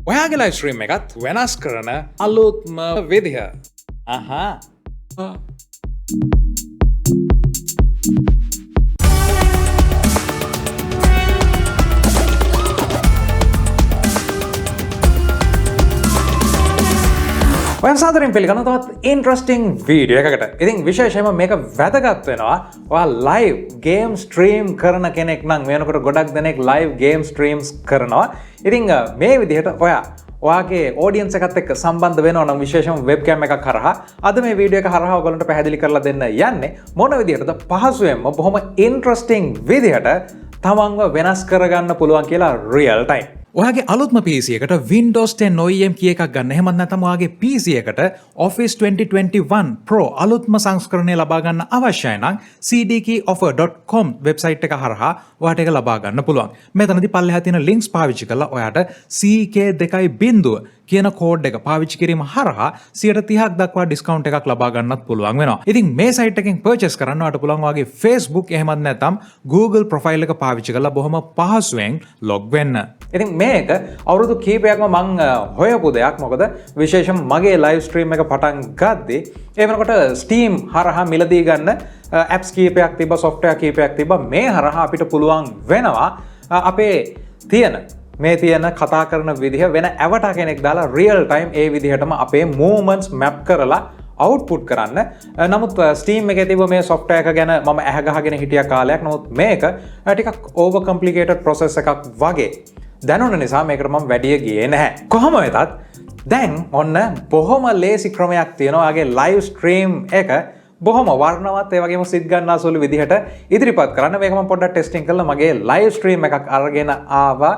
ඔයාගේ live stream එකත් වෙනස් කරන අලුත්ම විදිහ. අහා. ඔයන් සාදරයෙන් පිළිගන්න තවත් ඉන්ට්‍රස්ටිං වීඩියෝ එකකට. ඉතින් විශේෂයෙන්ම මේක වැදගත් වෙනවා. ඔයා ලයිව් ගේම් ස්ට්‍රීම් කරන කෙනෙක් නම් වෙනකොට ගොඩක් දෙනෙක් ලයිව් ගේම් ස්ට්‍රීම්ස් කරනවා. ඉතින් මේ විදිහට ඔයාගේ ඔඩියන්ස් එකත් එක්ක සම්බන්ධ වෙනවා නම් විශේෂයෙන්ම වෙබ්කෑම් එකක් හරහා අද මේ වීඩියෝ එක හරහා ඔයගොල්ලන්ට පැහැදිලි කරලා දෙන්න යන්නේ මොන විදිහටද පහසුවෙන්ම බොහොම ඉන්ට්‍රස්ටිං විදිහට තමන්ව වෙනස් කරගන්න පුළුවන් කියලා රියල් ටයිම්. ඔයාගේ අලුත්ම PC එකට Windows 10 OEM key එකක් ගන්න. එහෙම නැත්නම් ඔයාගේ PC එකට Office 2021 Pro අලුත්ම සංස්කරණය ලබා ගන්න අවශ්‍යයි නම් cdkeyoffer.com වෙබ්සයිට් එක හරහා ඔයාට ඒක ලබා ගන්න පුළුවන්. මෙතනදී පල්ලෙහා තියෙන links පාවිච්චි කරලා ඔයාට CK2.0 කියන කෝඩ් එක පාවිච්චි කිරීම හරහා 30% දක්වා ඩිස්කවුන්ට් එකක් ලබා ගන්නත් පුළුවන් වෙනවා. ඉතින් මේ සයිට් එකෙන් පර්චේස් කරන්න ඔයාලට පුළුවන් ඔයාගේ Facebook එහෙමත් නැත්නම් Google ප්‍රොෆයිල් එක පාවිච්චි කරලා බොහොම පහසුවෙන් ලොග් වෙන්න. ඉතින් මේක අවුරුදු කීපයක්ම මං හොයපු දෙයක්. මොකද විශේෂයෙන් මගේ ලයිව් ස්ට්‍රීම් එක පටන් ගද්දී ඒ වෙනකොට Steam හරහා මිලදී ගන්න apps කීපයක් තිබ්බා, software කීපයක් තිබ්බා. මේ හරහා අපිට පුළුවන් වෙනවා අපේ මේ තියෙන කතා කරන විදිහ වෙන ඇවටා කෙනෙක් දාලා රියල් ටයිම් ඒ විදිහටම අපේ මූවමන්ට්ස් මැප් කරලා අවුට්පුට් කරන්න. නමුත් Steam එකේ තිබ්බ මේ software එක ගැන මම ඇහ ගහගෙන හිටිය කාලයක්. නමුත් මේක ටිකක් over complicated process එකක් වගේ දැනුණ නිසා මේකට මම වැඩි ගියේ නැහැ. කොහොම වෙතත් දැන් ඔන්න බොහොම ලේසි ක්‍රමයක් තියෙනවා. ඔයාගේ ලයිව් ස්ට්‍රීම් එක බොහොම වර්ණවත් ඒ වගේම සිත් ගන්නාසුළු විදිහට ඉදිරිපත් කරන්න. මේක මම පොඩ්ඩක් ටෙස්ටිං කරලා මගේ ලයිව් ස්ට්‍රීම් එකක් අරගෙන ආවා.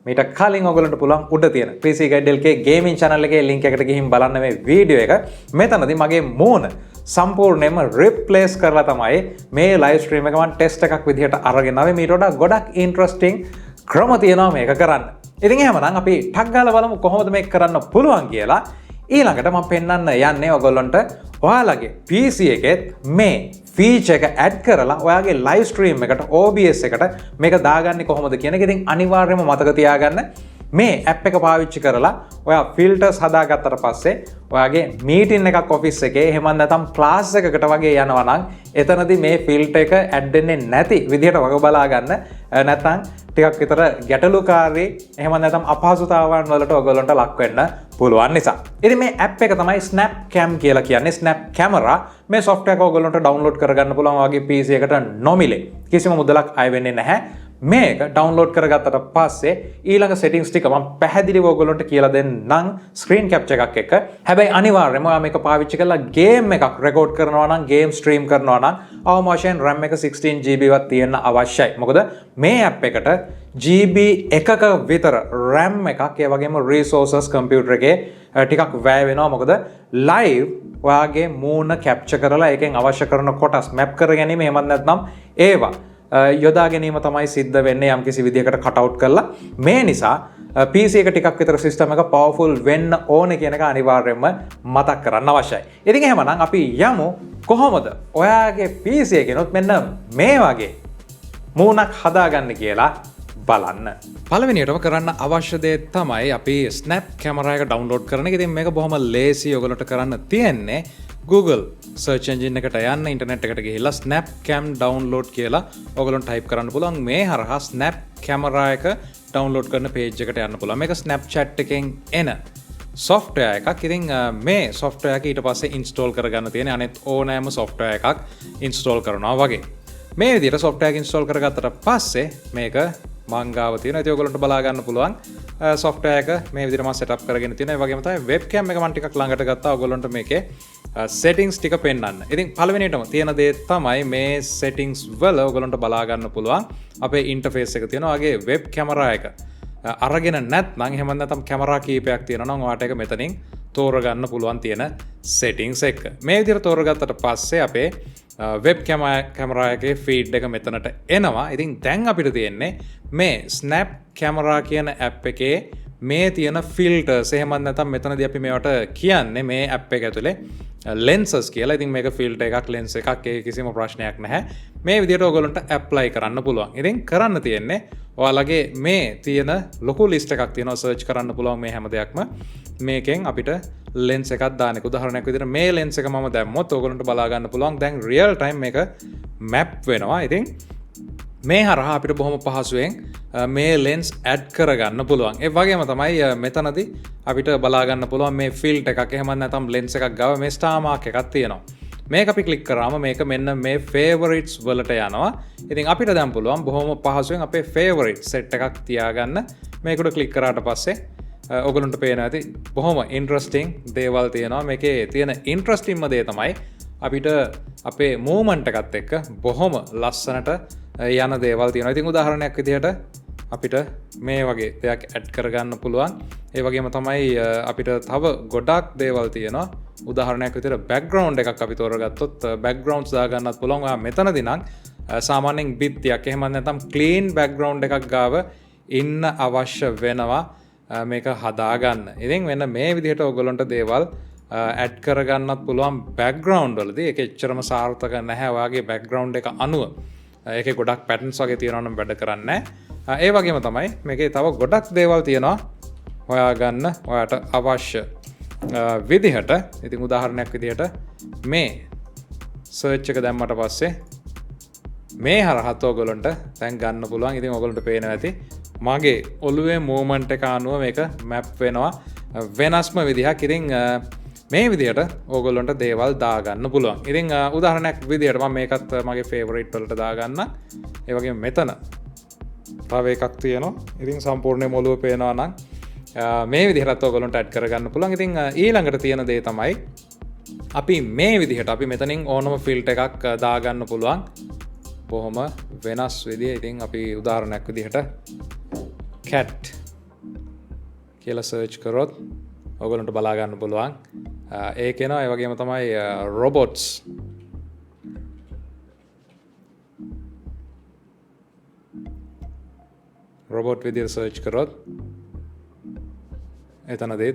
මීට කලින් ඔයගොල්ලන්ට පුළුවන් උඩ තියෙන PC Guide LK gaming channel එකේ link එකට ගිහින් බලන්න මේ වීඩියෝ එක. මෙතනදී මගේ මූණ සම්පූර්ණයෙන්ම රිප්ලේස් කරලා තමයි මේ ලයිව් ස්ට්‍රීම් එක මම ටෙස්ට් එකක් විදිහට අරගෙන ආවේ. මීට වඩා ගොඩක් ඉන්ට්‍රස්ටිං ක්‍රම තියෙනවා මේක කරන්න. ඉතින් එහෙමනම් අපි ටක් ගාලා බලමු කොහොමද මේක කරන්න පුළුවන් කියලා. ඊළඟට මම පෙන්වන්න යන්නේ ඔයගොල්ලන්ට ඔයාලගේ PC එකෙත් මේ ෆීචර් එක ඇඩ් කරලා ඔයාගේ ලයිව් ස්ට්‍රීම් එකට OBS එකට මේක දාගන්නේ කොහොමද කියන එක. ඉතින් අනිවාර්යයෙන්ම මතක තියාගන්න මේ ඇප් එක පාවිච්චි කරලා ඔයා ෆිල්ටර්ස් හදාගත්තට පස්සේ ඔයාගේ මීටින් එකක් ඔෆිස් එකේ එහෙම නැත්නම් ක්ලාස් එකකට වගේ යනවා නම් එතනදී මේ ෆිල්ටර් එක ඇඩ් වෙන්නේ නැති විදිහට වග බලා ගන්න. නැත්නම් ටිකක් විතර ගැටලුකාරී එහෙම නැත්නම් අපහසුතාවයන් වලට ඔයගොල්ලන්ට ලක් වෙන්න පුළුවන් නිසා. ඉතින් මේ ඇප් එක තමයි Snapcam කියලා කියන්නේ. Snap Camera මේ software එක ඔයගොල්ලන්ට download කරගන්න පුළුවන් ඔයාගේ PC එකට නොමිලේ. කිසිම මුදලක් අය වෙන්නේ නැහැ. මේක ඩවුන්ලෝඩ් කරගත්තට පස්සේ ඊළඟ සෙටින්ග්ස් ටික මම පැහැදිලිව ඔයගොල්ලන්ට කියලා දෙන්නම් ස්ක්‍රීන් කැප්චර් එකක් එක්ක. හැබැයි අනිවාර්යයෙන්ම ඔයා මේක පාවිච්චි කරලා ගේම් එකක් රෙකෝඩ් කරනවා නම්, ගේම් ස්ට්‍රීම් කරනවා නම් අවම වශයෙන් RAM එක 16GB වත් තියෙන්න අවශ්‍යයි. මොකද මේ ඇප් එකට GB එකක විතර RAM එකක් ඒ වගේම resources computer එකේ ටිකක් වැය වෙනවා. මොකද live ඔයාගේ මූණ කැප්චර් කරලා ඒකෙන් අවශ්‍ය කරන කොටස් මැප් කර ගැනීම එහෙමත් නැත්නම් ඒවා යොදා ගැනීම තමයි සිද්ධ වෙන්නේ යම් කිසි විදිහකට කට් අවුට් කරලා. මේ නිසා PC එක ටිකක් විතර සිස්ටම් එක පවර්ෆුල් වෙන්න ඕනේ කියන එක අනිවාර්යයෙන්ම මතක් කරන්න අවශ්‍යයි. ඉතින් එහෙමනම් අපි යමු කොහොමද ඔයාගේ PC එකනොත් මෙන්න මේ වගේ මූණක් හදාගන්න කියලා බලන්න. පළවෙනියටම කරන්න අවශ්‍ය දේ තමයි අපි Snap Camera එක download කරන එක. ඉතින් මේක බොහොම ලේසි. ඔයගොල්ලන්ට කරන්න තියෙන්නේ Google search engine එකට යන්න, ඉන්ටර්නෙට් එකට ගිහිල්ලා Snapcam download කියලා ඔයගොල්ලොන්ට type කරන්න පුළුවන්. මේ හරහා Snap Camera එක download කරන page එකට යන්න පුළුවන්. මේක Snapchat එකෙන් එන software එකක්. ඉතින් මේ software එක ඊට පස්සේ install කරගන්න තියෙන අනෙත් ඕනෑම software එකක් install කරනවා වගේ. මේ විදිහට software එක install කරගත්තට පස්සේ මේක මංගාව තියෙනවා. ඉතින් ඔයගොල්ලන්ට බලා ගන්න පුළුවන් software එක මේ විදිහට මම setup කරගෙන තියෙනවා. ඒ වගේම තමයි webcam එක මම ටිකක් ළඟට ගත්තා ඔයගොල්ලන්ට මේකේ settings ටික පෙන්වන්න. ඉතින් පළවෙනියටම තියෙන දේ තමයි මේ settings වල ඔයගොල්ලන්ට බලා ගන්න පුළුවන් අපේ interface එක තියෙනවා. වගේ web camera එක අරගෙන නැත්නම් එහෙම නැත්නම් කැමරා කීපයක් තියෙනවා නම් ඔයාට ඒක මෙතනින් තෝරගන්න පුළුවන් තියෙන settings එක. මේ විදිහට තෝරගත්තට පස්සේ අපේ වෙබ් කැමරා එකේ ෆීඩ් එක මෙතනට එනවා. ඉතින් දැන් අපිට තියෙන්නේ මේ Snap Camera කියන ඇප් එකේ මේ තියෙන ෆිල්ටර්ස් එහෙම නැත්නම් මෙතනදී අපි මේවට කියන්නේ මේ ඇප් එක ඇතුලේ lenses කියලා. ඉතින් මේක ෆිල්ටර් එකක් lens එකක් ඒ කිසිම ප්‍රශ්නයක් නැහැ. මේ විදිහට ඔයගොල්ලන්ට ඇප්ලයි කරන්න පුළුවන්. ඉතින් කරන්න තියෙන්නේ ඔයාලගේ මේ තියෙන ලොකු ලිස්ට් එකක් තියෙනවා සර්ච් කරන්න පුළුවන් මේ හැම දෙයක්ම. මේකෙන් අපිට lens එකක් දාන්න. උදාහරණයක් විදිහට මේ lens එක මම දැම්මොත් ඔයගොල්ලන්ට බලා ගන්න පුළුවන් දැන් real time මේක map වෙනවා. ඉතින් මේ හරහා අපිට බොහොම පහසුවෙන් මේ lens add කරගන්න පුළුවන්. ඒ වගේම තමයි මෙතනදී අපිට බලා ගන්න පුළුවන් මේ filter එකක් එහෙම නැත්නම් lens එකක් ගාව මේ star mark එකක් තියෙනවා. මේක අපි ක්ලික් කරාම මේක මෙන්න මේ favorites වලට යනවා. ඉතින් අපිට දැන් පුළුවන් බොහොම පහසුවෙන් අපේ favorite set එකක් තියාගන්න. මේකට ක්ලික් කරාට පස්සේ ඔයගොල්ලන්ට පේනවා ඇති බොහොම interesting දේවල් තියෙනවා. මේකේ තියෙන interestingම දේ තමයි අපිට අපේ movement එකත් එක්ක බොහොම ලස්සනට යන දේවල් තියෙනවා. ඉතින් උදාහරණයක් විදිහට අපිට මේ වගේ දෙයක් ඇඩ් කරගන්න පුළුවන්. ඒ වගේම තමයි අපිට තව ගොඩක් දේවල් තියෙනවා. උදාහරණයක් විදිහට බෑග්ග්‍රවුන්ඩ් එකක් අපි තෝරගත්තොත් බෑග්ග්‍රවුන්ඩ්ස් දාගන්නත් පුළුවන්. ඔයා මෙතනදී නම් සාමාන්‍යයෙන් බිත්තියක් එහෙම නැත්නම් ක්ලීන් බෑග්ග්‍රවුන්ඩ් එකක් ගාව ඉන්න අවශ්‍ය වෙනවා මේක හදාගන්න. ඉතින් මෙන්න මේ විදිහට ඔයගොල්ලන්ට දේවල් ඇඩ් කරගන්නත් පුළුවන් බෑග්ග්‍රවුන්ඩ් වලදී. ඒක එච්චරම සාර්ථක නැහැ ඔයාගේ බෑග්ග්‍රවුන්ඩ් එක අනුව. ඒකේ ගොඩක් පැටර්න්ස් වගේ තියෙනවා නම් වැඩ කරන්නේ නැහැ. ඒ වගේම තමයි මේකේ තව ගොඩක් දේවල් තියෙනවා හොයාගන්න ඔයාට අවශ්‍ය විදිහට. ඉතින් උදාහරණයක් විදිහට මේ සර්ච් එක දැම්මට පස්සේ මේ හරහත් ඔයගොල්ලන්ට දැන් ගන්න පුළුවන්. ඉතින් ඔයගොල්ලන්ට පේනවා ඇති මගේ ඔළුවේ මූවමන්ට් එක අනුව මේක මැප් වෙනවා වෙනස්ම විදිහක්. ඉතින් මේ විදිහට ඕගොල්ලන්ට දේවල් දාගන්න පුළුවන්. ඉතින් උදාහරණයක් විදිහට මම මේකත් මගේ ෆේවරිට් වලට දාගන්න. ඒ වගේම මෙතන තව එකක් තියෙනවා. ඉතින් සම්පූර්ණයෙන්ම ඔළුව පේනවා නම් මේ විදිහට ඔයගොල්ලන්ට ඇඩ් කරගන්න පුළුවන්. ඉතින් ඊළඟට තියෙන දේ තමයි අපි මේ විදිහට අපි මෙතනින් ඕනම ෆිල්ටර් එකක් දාගන්න පුළුවන්. බොහොම වෙනස් විදිය. ඉතින් අපි උදාහරණයක් විදිහට cat කියලා සර්ච් කරොත් ඔයගොල්ලන්ට බලා ගන්න පුළුවන්. ඒක එනවා. ඒ වගේම තමයි robots. robot විදියට සර්ච් කරොත් එතනදී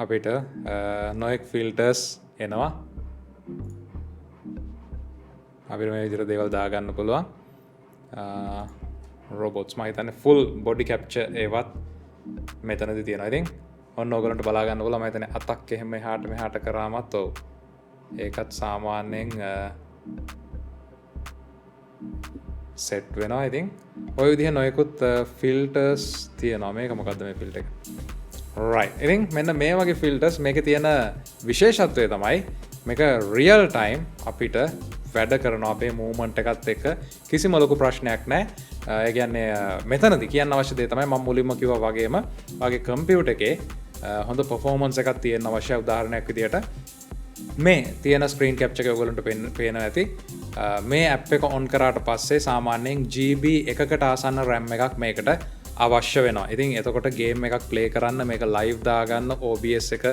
අපිට නොඑක් ෆිල්ටර්ස් එනවා. අපිට මේ විදිහට දේවල් දාගන්න පුළුවන්. robots මම හිතන්නේ full body capture ඒවත් මෙතනදී තියෙනවා. ඉතින් ඔන්න ඔයගොල්ලන්ට බලා ගන්න පුළුවන්. මම හිතන්නේ අතක් එහෙම එහාට මෙහාට කරාමත් ඔව් ඒකත් සාමාන්‍යයෙන් සෙට් වෙනවා. ඉතින් ඔය විදිහ නොයෙකුත් ෆිල්ටර්ස් තියෙනවා. මේක මොකද්ද මේ ෆිල්ටර් එක? right. ඉතින් මෙන්න මේ වගේ ෆිල්ටර්ස් මේකේ තියෙන විශේෂත්වය තමයි මේක රියල් ටයිම් අපිට වැඩ කරනවා අපේ මූවමන්ට් එකත් එක්ක කිසිම ලොකු ප්‍රශ්නයක් නැහැ. ඒ කියන්නේ මෙතනදී කියන්න අවශ්‍ය දේ තමයි මම මුලින්ම කිව්වා වගේම වගේ කම්පියුටර් එකේ හොඳ performance එකක් තියෙන්න අවශ්‍ය. උදාහරණයක් විදියට මේ තියෙන ස්ක්‍රීන් කැප්චර් එක ඔයගොල්ලන්ට පේනවා ඇති. මේ ඇප් එක ඔන් කරාට පස්සේ සාමාන්‍යයෙන් GB 1කට ආසන්න RAM එකක් මේකට අවශ්‍ය වෙනවා. ඉතින් එතකොට ගේම් එකක් ප්ලේ කරන්න මේක ලයිව් දාගන්න OBS එක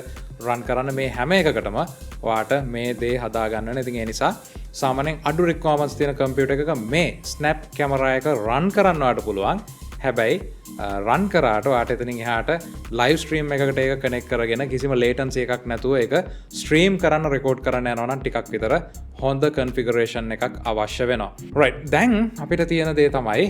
රන් කරන්න මේ හැම එකකටම ඔයාට මේ දේ හදාගන්න ඕනේ. ඉතින් ඒ නිසා සාමාන්‍යයෙන් අඩු රික්වයර්මන්ට්ස් තියෙන කම්පියුටර් එකක මේ ස්නැප් කැමරා එක රන් කරන්න ඔයාට පුළුවන්. හැබැයි රන් කරාට ඔයාට එතනින් එහාට ලයිව් ස්ට්‍රීම් එකකට ඒක කනෙක්ට් කරගෙන කිසිම ලේටන්සි එකක් නැතුව ඒක ස්ට්‍රීම් කරන්න රෙකෝඩ් කරන්න යනවා නම් ටිකක් විතර හොඳ කන්ෆිගරේෂන් එකක් අවශ්‍ය වෙනවා. right. දැන් අපිට තියෙන දේ තමයි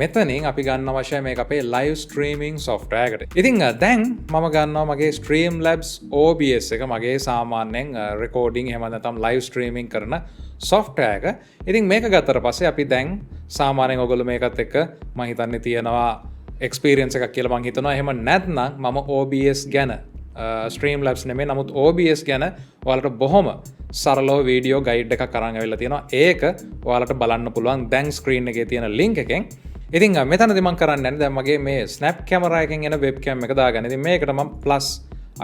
මෙතනින් අපි ගන්න අවශ්‍ය මේක අපේ ලයිව් ස්ට්‍රීමින් software එකට. ඉතින් දැන් මම ගන්නවා මගේ Streamlabs OBS එක මගේ සාමාන්‍යයෙන් රෙකෝඩින් එහෙම නැත්නම් ලයිව් ස්ට්‍රීමින් කරන software එක. ඉතින් මේක ගත්තට පස්සේ අපි දැන් සාමාන්‍යයෙන් ඔයගොල්ලෝ මේකත් එක්ක මම හිතන්නේ තියෙනවා experience එකක් කියලා මම හිතනවා. එහෙම නැත්නම් මම OBS ගැන Streamlabs නෙමෙයි නමුත් OBS ගැන ඔයාලට බොහොම සරලව වීඩියෝ ගයිඩ් එකක් අරන් ආවිල්ලා තියෙනවා. ඒක ඔයාලට බලන්න පුළුවන් දැන් ස්ක්‍රීන් එකේ තියෙන link එකෙන්. ඉතින් මෙතනදී මම කරන්නේ දැන් මගේ මේ snap camera එකෙන් එන webcam එක දාගන්න. ඉතින් මේකට මම plus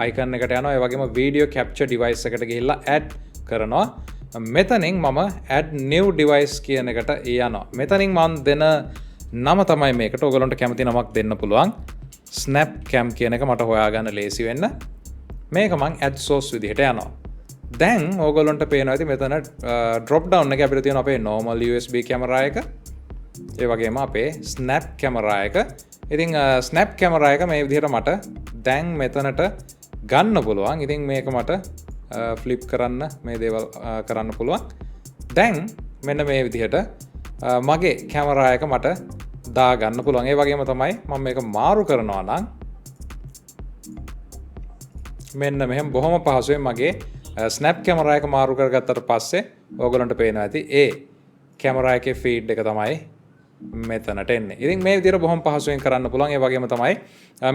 icon එකට යනවා. ඒ වගේම video capture device එකට ගිහිල්ලා add කරනවා. මෙතනින් මම add new device කියන එකට යනවා. මෙතනින් මම දෙන නම තමයි මේකට ඔයගොල්ලන්ට කැමති නමක් දෙන්න පුළුවන්. snap cam කියන එක මට හොයාගන්න ලේසි වෙන්න. මේක මම add source විදිහට යනවා. දැන් ඔයගොල්ලන්ට පේනවා ඇති මෙතන drop down එකේ අපිට තියෙන අපේ normal USB camera එක. ඒ වගේම අපේ snap camera එක. ඉතින් ස්නැප් කැමරා එක මේ විදිහට මට දැන් මෙතනට ගන්න පුළුවන්. ඉතින් මේක මට ෆ්ලිප් කරන්න මේ දේවල් කරන්න පුළුවන්. දැන් මෙන්න මේ විදිහට මගේ කැමරා එක මට දාගන්න පුළුවන්. ඒ වගේම තමයි මම මේක මාරු කරනවා නම් මෙන්න මෙහෙම බොහොම පහසුවෙන් මගේ ස්නැප් කැමරා එක මාරු කරගත්තට පස්සේ ඕගොල්ලන්ට පේනවා ඇති ඒ කැමරා එකේ ෆීඩ් එක තමයි මෙතනට එන්නේ. ඉතින් මේ විදිහට බොහොම පහසුවෙන් කරන්න පුළුවන්. ඒ වගේම තමයි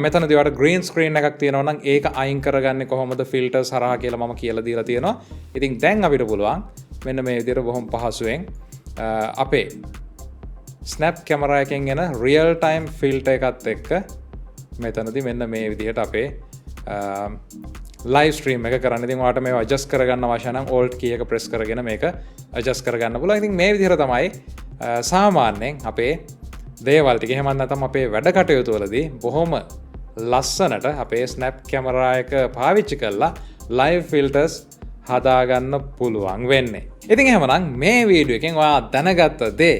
මෙතනදී ඔයාලට ග්‍රීන් ස්ක්‍රීන් එකක් තියෙනවා නම් ඒක අයින් කරගන්නේ කොහොමද ෆිල්ටර්ස් හරහා කියලා මම කියලා දීලා තියෙනවා. ඉතින් දැන් අපිට පුළුවන් මෙන්න මේ විදිහට බොහොම පහසුවෙන් අපේ ස්නැප් කැමරා එකෙන් එන රියල් ටයිම් ෆිල්ටර් එකත් එක්ක මෙතනදී මෙන්න මේ විදිහට අපේ ලයිව් ස්ට්‍රීම් එක කරන්න. ඉතින් ඔයාලට මේව ඇඩ්ජස්ට් කරගන්න අවශ්‍ය නම් Alt key එක ප්‍රෙස් කරගෙන මේක ඇඩ්ජස්ට් කරගන්න පුළුවන්. ඉතින් මේ විදිහට තමයි සාමාන්‍යයෙන් අපේ දේවල් ටික එහෙම නැත්නම් අපේ වැඩ කටයුතු වලදී බොහොම ලස්සනට අපේ ස්නැප් කැමරා එක පාවිච්චි කරලා ලයිව් ෆිල්ටර්ස් හදාගන්න පුළුවන් වෙන්නේ. ඉතින් එහෙමනම් මේ වීඩියෝ එකෙන් ඔයා දැනගත්ත දේ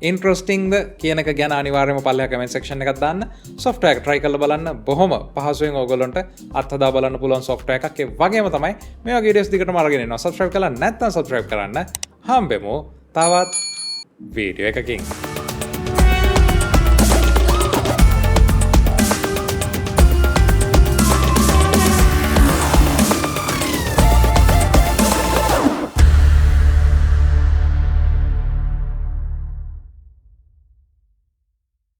ඉන්ට්‍රස්ටිංද කියන එක ගැන අනිවාර්යයෙන්ම පල්ලෙහා කමෙන්ට් සෙක්ෂන් එකක් දාන්න. software එක try කරලා බලන්න. බොහොම පහසුවෙන් ඕගොල්ලන්ට අත්හදා බලන්න පුළුවන් software එකක්. ඒ වගේම තමයි මේ වගේ videos දිගටම අරගෙන එනවා. subscribe කරලා නැත්නම් subscribe කරන්න. හම්බෙමු තවත් වීඩියෝ එකකින්.